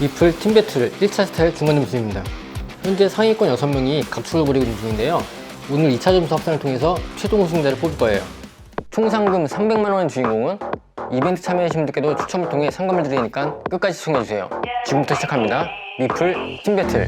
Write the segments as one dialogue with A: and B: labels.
A: 미플 팀배틀 1차 스타일 중간 점수입니다. 현재 상위권 6명이 각축을 벌이고 있는 중인데요. 오늘 2차 점수 합산을 통해서 최종 우승자를 뽑을 거예요. 총 상금 300만원의 주인공은 이벤트 참여하신 분들께도 추첨을 통해 상금을 드리니까 끝까지 시청해주세요. 지금부터 시작합니다. 미플 팀배틀.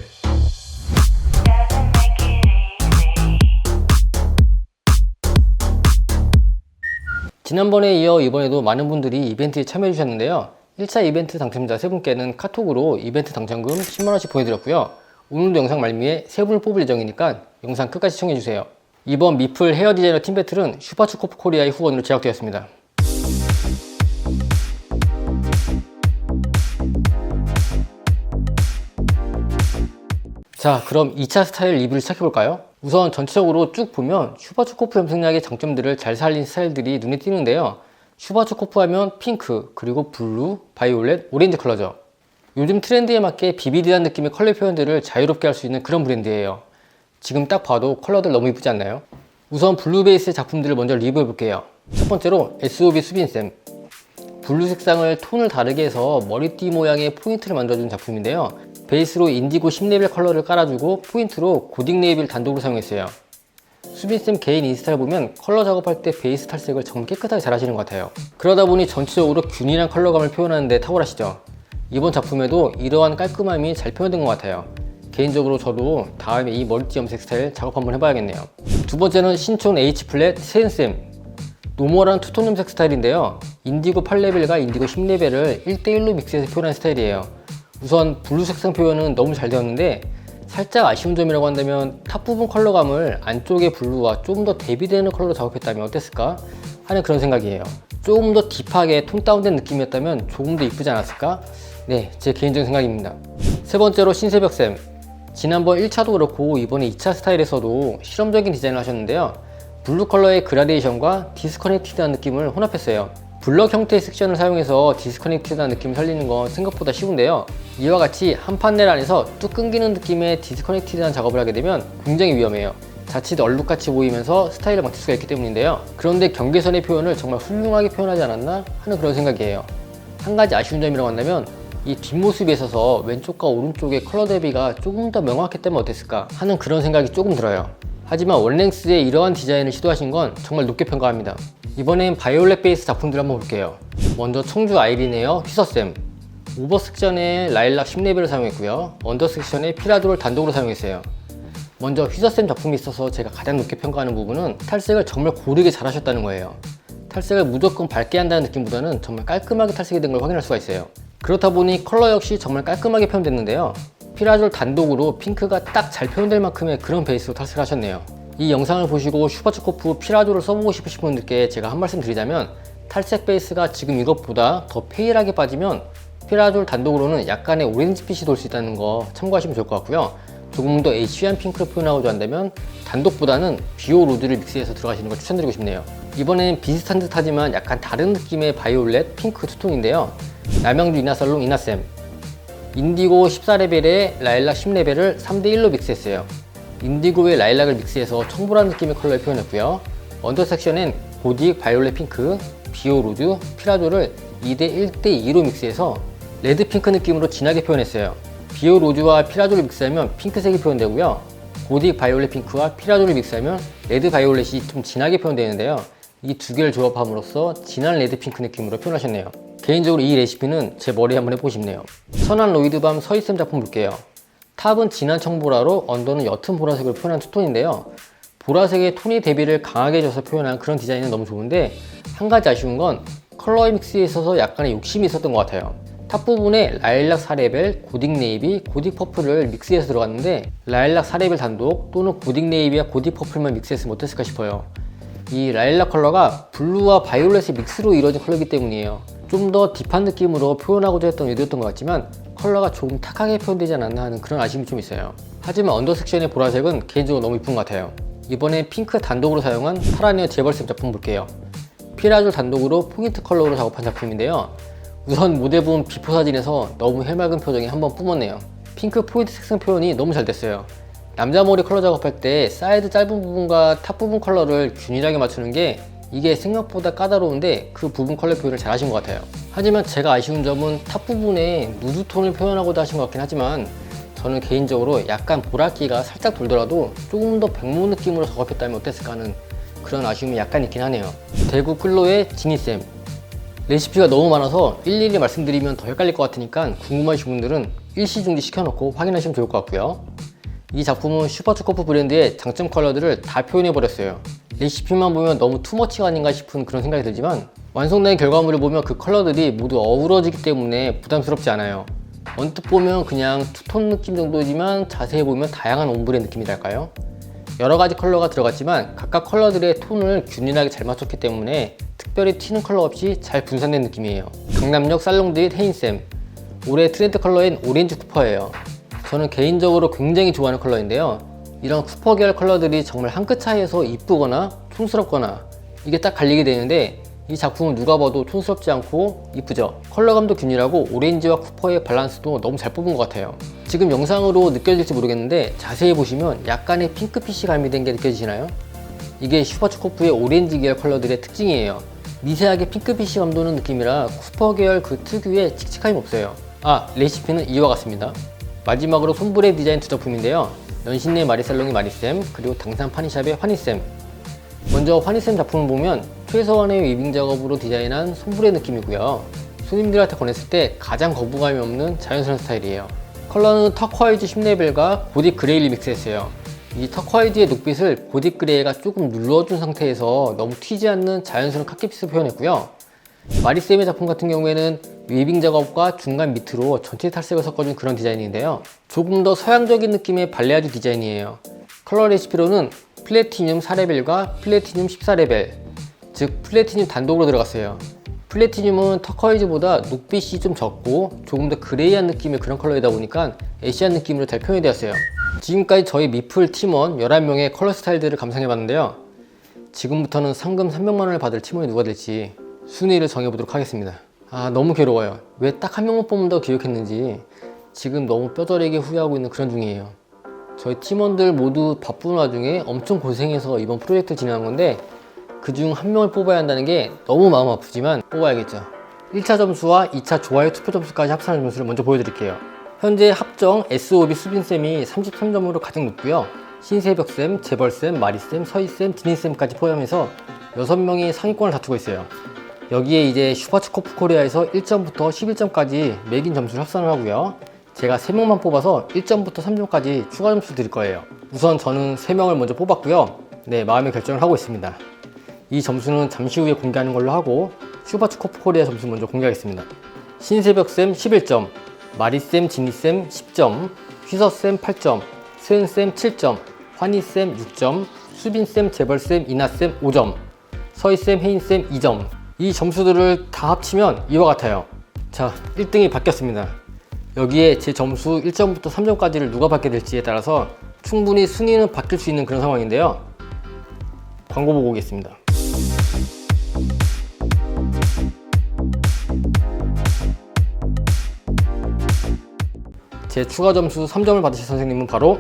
A: 지난번에 이어 이번에도 많은 분들이 이벤트에 참여해 주셨는데요. 1차 이벤트 당첨자 3분께는 카톡으로 이벤트 당첨금 10만원씩 보내드렸고요. 오늘도 영상 말미에 3분을 뽑을 예정이니까 영상 끝까지 시청해 주세요. 이번 미플 헤어 디자이너 팀 배틀은 슈퍼츠코프 코리아의 후원으로 제작되었습니다. 자, 그럼 2차 스타일 리뷰를 시작해볼까요? 우선 전체적으로 쭉 보면 슈퍼츠코프 염색약의 장점들을 잘 살린 스타일들이 눈에 띄는데요. 슈퍼츠코프 하면 핑크, 그리고 블루, 바이올렛, 오렌지 컬러죠. 요즘 트렌드에 맞게 비비드한 느낌의 컬러 표현들을 자유롭게 할 수 있는 그런 브랜드예요. 지금 딱 봐도 컬러들 너무 이쁘지 않나요? 우선 블루 베이스의 작품들을 먼저 리뷰해 볼게요. 첫 번째로 SOB 수빈쌤. 블루 색상을 톤을 다르게 해서 머리띠 모양의 포인트를 만들어준 작품인데요. 베이스로 인디고 10레벨 컬러를 깔아주고 포인트로 고딕 네이비를 단독으로 사용했어요. 수빈쌤 개인 인스타를 보면 컬러 작업할 때 베이스 탈색을 정말 깨끗하게 잘 하시는 것 같아요. 그러다 보니 전체적으로 균일한 컬러감을 표현하는 데 탁월하시죠. 이번 작품에도 이러한 깔끔함이 잘 표현된 것 같아요. 개인적으로 저도 다음에 이 머리띠 염색 스타일 작업 한번 해봐야겠네요. 두 번째는 신촌 H 플랫 세은쌤. 노멀한 투톤 염색 스타일인데요. 인디고 8레벨과 인디고 10레벨을 1대1로 믹스해서 표현한 스타일이에요. 우선 블루 색상 표현은 너무 잘 되었는데 살짝 아쉬운 점이라고 한다면 탑 부분 컬러감을 안쪽의 블루와 조금 더 대비되는 컬러로 작업했다면 어땠을까 하는 그런 생각이에요. 조금 더 딥하게 톤 다운된 느낌이었다면 조금 더 이쁘지 않았을까? 네, 제 개인적인 생각입니다. 세 번째로 신세벽쌤. 지난번 1차도 그렇고 이번에 2차 스타일에서도 실험적인 디자인을 하셨는데요. 블루 컬러의 그라데이션과 디스커넥티드한 느낌을 혼합했어요. 블럭 형태의 섹션을 사용해서 디스커넥티드한 느낌을 살리는 건 생각보다 쉬운데요. 이와 같이 한 판넬 안에서 뚝 끊기는 느낌의 디스커넥티드한 작업을 하게 되면 굉장히 위험해요. 자칫 얼룩같이 보이면서 스타일을 망칠 수가 있기 때문인데요. 그런데 경계선의 표현을 정말 훌륭하게 표현하지 않았나 하는 그런 생각이에요. 한 가지 아쉬운 점이라고 한다면 이 뒷모습에 있어서 왼쪽과 오른쪽의 컬러 대비가 조금 더 명확했다면 어땠을까 하는 그런 생각이 조금 들어요. 하지만 원랭스의 이러한 디자인을 시도하신 건 정말 높게 평가합니다. 이번엔 바이올렛 베이스 작품들 한번 볼게요. 먼저 청주 아이린 에어 휘서쌤. 오버 섹션에 라일락 10레벨을 사용했고요. 언더 섹션에 피라도를 단독으로 사용했어요. 먼저 휘서쌤 작품이 있어서 제가 가장 높게 평가하는 부분은 탈색을 정말 고르게 잘 하셨다는 거예요. 탈색을 무조건 밝게 한다는 느낌보다는 정말 깔끔하게 탈색이 된 걸 확인할 수가 있어요. 그렇다 보니 컬러 역시 정말 깔끔하게 표현됐는데요. 피라졸 단독으로 핑크가 딱 잘 표현될 만큼의 그런 베이스로 탈색을 하셨네요. 이 영상을 보시고 슈퍼츠코프 피라졸을 써보고 싶으신 분들께 제가 한 말씀 드리자면 탈색 베이스가 지금 이것보다 더 페일하게 빠지면 피라졸 단독으로는 약간의 오렌지빛이 돌 수 있다는 거 참고하시면 좋을 것 같고요. 조금 더 애쉬한 핑크를 표현하고자 한다면 단독보다는 비오 로드를 믹스해서 들어가시는 걸 추천드리고 싶네요. 이번엔 비슷한 듯 하지만 약간 다른 느낌의 바이올렛 핑크 투톤인데요. 남양주 이나살롱 이나쌤. 인디고 14레벨에 라일락 10레벨을 3대1로 믹스했어요. 인디고에 라일락을 믹스해서 청보라는 느낌의 컬러를 표현했고요. 언더 섹션엔 고딕 바이올렛 핑크, 비오 로드, 피라조를 2대 1대2로 믹스해서 레드 핑크 느낌으로 진하게 표현했어요. 비오 로즈와 피라조를 믹스하면 핑크색이 표현되고요. 고딕 바이올렛 핑크와 피라조를 믹스하면 레드 바이올렛이 좀 진하게 표현되는데요. 이 두 개를 조합함으로써 진한 레드 핑크 느낌으로 표현하셨네요. 개인적으로 이 레시피는 제 머리에 한번 해보고 싶네요. 선한 로이드밤 서희쌤 작품 볼게요. 탑은 진한 청보라로 언더는 옅은 보라색으로 표현한 투톤인데요. 보라색의 톤의 대비를 강하게 줘서 표현한 그런 디자인은 너무 좋은데 한 가지 아쉬운 건 컬러 믹스에 있어서 약간의 욕심이 있었던 것 같아요. 탑 부분에 라일락 4레벨, 고딕 네이비, 고딕 퍼플을 믹스해서 들어갔는데 라일락 4레벨 단독 또는 고딕 네이비와 고딕 퍼플만 믹스했으면 어땠을까 싶어요. 이 라일락 컬러가 블루와 바이올렛의 믹스로 이루어진 컬러이기 때문이에요. 좀 더 딥한 느낌으로 표현하고자 했던 의도였던 것 같지만 컬러가 조금 탁하게 표현되지 않았나 하는 그런 아쉬움이 좀 있어요. 하지만 언더 섹션의 보라색은 개인적으로 너무 이쁜 것 같아요. 이번에 핑크 단독으로 사용한 파라네어 제벌쌤 작품 볼게요. 피라졸 단독으로 포인트 컬러로 작업한 작품인데요. 우선 모델분 비포 사진에서 너무 해맑은 표정이 한번 뿜었네요. 핑크 포인트 색상 표현이 너무 잘 됐어요. 남자 머리 컬러 작업할 때 사이드 짧은 부분과 탑 부분 컬러를 균일하게 맞추는 게 이게 생각보다 까다로운데 그 부분 컬러 표현을 잘 하신 것 같아요. 하지만 제가 아쉬운 점은 탑 부분에 누드톤을 표현하고도 하신 것 같긴 하지만 저는 개인적으로 약간 보랏기가 살짝 돌더라도 조금 더 백모 느낌으로 작업했다면 어땠을까 하는 그런 아쉬움이 약간 있긴 하네요. 대구 클로의 지니쌤, 레시피가 너무 많아서 일일이 말씀드리면 더 헷갈릴 것 같으니까 궁금하신 분들은 일시중지 시켜놓고 확인하시면 좋을 것 같고요. 이 작품은 슈퍼초코프 브랜드의 장점 컬러들을 다 표현해버렸어요. 레시피만 보면 너무 투머치가 아닌가 싶은 그런 생각이 들지만 완성된 결과물을 보면 그 컬러들이 모두 어우러지기 때문에 부담스럽지 않아요. 언뜻 보면 그냥 투톤 느낌 정도지만 자세히 보면 다양한 옴브레 느낌이랄까요? 여러가지 컬러가 들어갔지만 각각 컬러들의 톤을 균일하게 잘 맞췄기 때문에 특별히 튀는 컬러 없이 잘 분산된 느낌이에요. 강남역 살롱드의 헤인쌤, 올해 트렌드 컬러인 오렌지 쿠퍼예요. 저는 개인적으로 굉장히 좋아하는 컬러인데요. 이런 쿠퍼 계열 컬러들이 정말 한 끗 차이에서 이쁘거나 촌스럽거나 이게 딱 갈리게 되는데 이 작품은 누가 봐도 촌스럽지 않고 이쁘죠. 컬러감도 균일하고 오렌지와 쿠퍼의 밸런스도 너무 잘 뽑은 것 같아요. 지금 영상으로 느껴질지 모르겠는데 자세히 보시면 약간의 핑크빛이 가미된 게 느껴지시나요? 이게 슈퍼초코프의 오렌지 계열 컬러들의 특징이에요. 미세하게 핑크빛이 감도는 느낌이라 쿠퍼 계열 그 특유의 칙칙함이 없어요. 레시피는 이와 같습니다. 마지막으로 솜브레 디자인 두 작품인데요. 연신내 마리살롱의 마리쌤, 그리고 당산 파니샵의 환희쌤. 먼저 환희쌤 작품을 보면 최소한의 위빙 작업으로 디자인한 솜브레 느낌이고요. 손님들한테 권했을 때 가장 거부감이 없는 자연스러운 스타일이에요. 컬러는 터코이즈 10레벨과 보디 그레이를 믹스했어요. 이 터코이즈의 녹빛을 보디 그레이가 조금 눌러준 상태에서 너무 튀지 않는 자연스러운 카키빛을 표현했고요. 마리쌤의 작품 같은 경우에는 웨이빙 작업과 중간 밑으로 전체 탈색을 섞어준 그런 디자인인데요. 조금 더 서양적인 느낌의 발레아주 디자인이에요. 컬러 레시피로는 플래티늄 4레벨과 플래티늄 14레벨, 즉 플래티늄 단독으로 들어갔어요. 플래티늄은 터커이즈보다 녹빛이 좀 적고 조금 더 그레이한 느낌의 그런 컬러이다 보니까 애쉬한 느낌으로 잘 표현이 되었어요. 지금까지 저희 미플 팀원 11명의 컬러 스타일들을 감상해봤는데요. 지금부터는 상금 300만원을 받을 팀원이 누가 될지 순위를 정해보도록 하겠습니다. 너무 괴로워요. 왜 딱 한 명만 뽑는다고 기억했는지 지금 너무 뼈저리게 후회하고 있는 그런 중이에요. 저희 팀원들 모두 바쁜 와중에 엄청 고생해서 이번 프로젝트 진행한 건데 그중 한 명을 뽑아야 한다는 게 너무 마음 아프지만 뽑아야겠죠. 1차 점수와 2차 좋아요 투표 점수까지 합산한 점수를 먼저 보여드릴게요. 현재 합정 SOB 수빈쌤이 33점으로 가장 높고요. 신세벽쌤, 재벌쌤, 마리쌤, 서희쌤, 디니쌤까지 포함해서 6명이 상위권을 다투고 있어요. 여기에 이제 슈퍼초코프 코리아에서 1점부터 11점까지 매긴 점수를 합산을 하고요. 제가 3명만 뽑아서 1점부터 3점까지 추가 점수 드릴 거예요. 우선 저는 3명을 먼저 뽑았고요. 마음의 결정을 하고 있습니다. 이 점수는 잠시 후에 공개하는 걸로 하고 슈퍼초코프 코리아 점수 먼저 공개하겠습니다. 신세벽쌤 11점, 마리쌤, 지니쌤 10점, 휘서쌤 8점, 스은쌤 7점, 환희쌤 6점, 수빈쌤, 재벌쌤, 이나쌤 5점, 서희쌤, 혜인쌤 2점. 이 점수들을 다 합치면 이와 같아요. 자, 1등이 바뀌었습니다. 여기에 제 점수 1점부터 3점까지를 누가 받게 될지에 따라서 충분히 순위는 바뀔 수 있는 그런 상황인데요. 광고 보고 오겠습니다. 제 추가 점수 3점을 받으실 선생님은 바로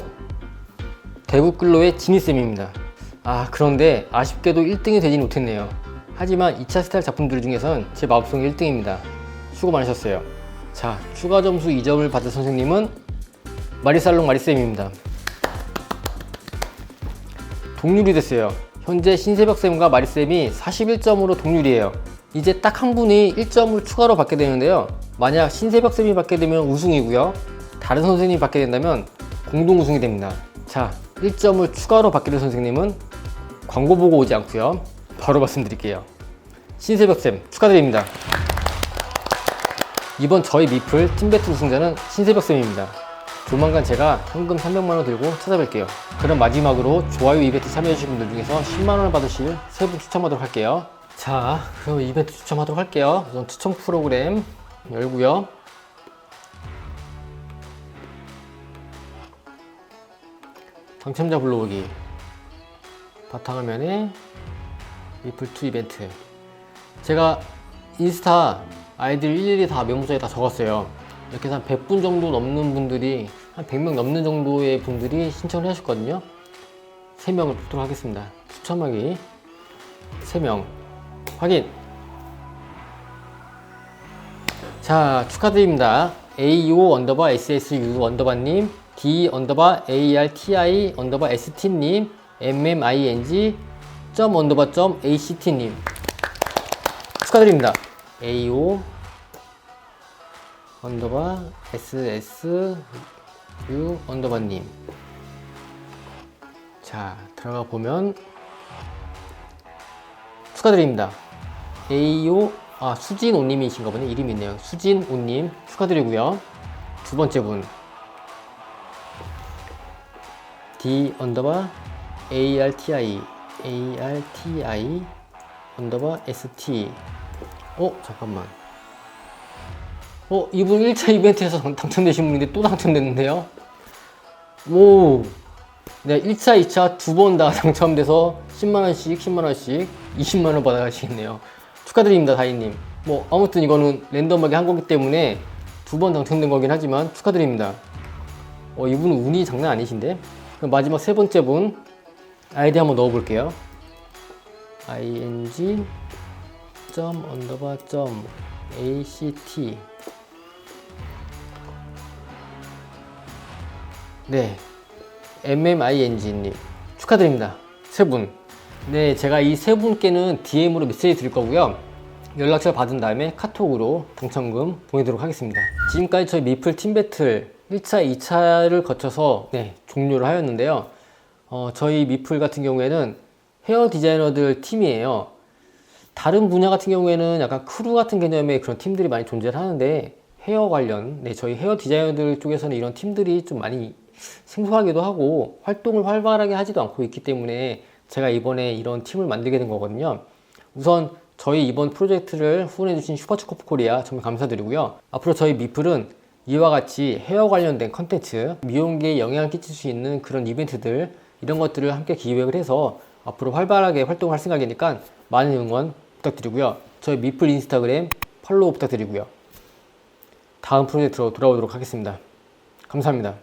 A: 대구글로의 지니쌤입니다. 그런데 아쉽게도 1등이 되지 못했네요. 하지만 2차 스타일 작품들 중에선 제 마음속에 1등입니다. 수고 많으셨어요. 자, 추가 점수 2점을 받은 선생님은 마리살롱 마리쌤입니다. 동률이 됐어요. 현재 신세벽쌤과 마리쌤이 41점으로 동률이에요. 이제 딱 한 분이 1점을 추가로 받게 되는데요. 만약 신세벽쌤이 받게 되면 우승이고요. 다른 선생님이 받게 된다면 공동 우승이 됩니다. 자, 1점을 추가로 받게 된 선생님은 광고 보고 오지 않고요. 바로 말씀드릴게요. 신세벽쌤 축하드립니다. 이번 저희 미플 팀배틀 우승자는 신세벽쌤입니다. 조만간 제가 현금 300만원 들고 찾아뵐게요. 그럼 마지막으로 좋아요 이벤트 참여해주신 분들 중에서 10만원을 받으실 3분 추첨하도록 할게요. 자, 그럼 이벤트 추첨하도록 할게요. 우선 추첨 프로그램 열고요. 당첨자 불러오기, 바탕화면에 미플2 이벤트. 제가 인스타 아이디를 일일이 다 메모장에 다 적었어요. 이렇게 해서 한 100분 정도 넘는 분들이, 한 100명 넘는 정도의 분들이 신청을 하셨거든요. 3명을 뽑도록 하겠습니다. 추첨하기 3명. 확인. 자, 축하드립니다. AO 언더바 SSU 언더바님, D 언더바 ARTI 언더바 ST님, MMING 점 언더바 점 ACT님. 축하드립니다. AO 언더바 SSU 언더바님. 자, 들어가 보면 축하드립니다. AO 수진오님이신가 보네. 이름이 있네요. 수진오님 축하드리고요. 두 번째 분 D 언더바 ARTI 언더바 ST. 잠깐만. 이분 1차 이벤트에서 당첨되신 분인데 또 당첨됐는데요. 오, 네, 1차, 2차 두 번 다 당첨돼서 10만원씩, 10만원씩, 20만원 받아가시겠네요. 축하드립니다, 다희님. 아무튼 이거는 랜덤하게 한 거기 때문에 두 번 당첨된 거긴 하지만 축하드립니다. 이분은 운이 장난 아니신데? 그럼 마지막 세 번째 분 아이디 한번 넣어볼게요. ing 점 언더바 점 act. 네, mming님 축하드립니다. 세 분. 네, 제가 이 세 분께는 DM으로 메시지 드릴 거고요. 연락처를 받은 다음에 카톡으로 당첨금 보내도록 하겠습니다. 지금까지 저희 미플 팀배틀 1차, 2차를 거쳐서 종료를 하였는데요. 저희 미플 같은 경우에는 헤어 디자이너들 팀이에요. 다른 분야 같은 경우에는 약간 크루 같은 개념의 그런 팀들이 많이 존재를 하는데, 헤어 관련, 저희 헤어 디자이너들 쪽에서는 이런 팀들이 좀 많이 생소하기도 하고 활동을 활발하게 하지도 않고 있기 때문에 제가 이번에 이런 팀을 만들게 된 거거든요. 우선 저희 이번 프로젝트를 후원해주신 슈퍼츠코프 코리아 정말 감사드리고요. 앞으로 저희 미플은 이와 같이 헤어 관련된 컨텐츠, 미용계에 영향을 끼칠 수 있는 그런 이벤트들, 이런 것들을 함께 기획을 해서 앞으로 활발하게 활동할 생각이니까 많은 응원 부탁드리고요. 저희 미플 인스타그램 팔로우 부탁드리고요. 다음 프로젝트로 돌아오도록 하겠습니다. 감사합니다.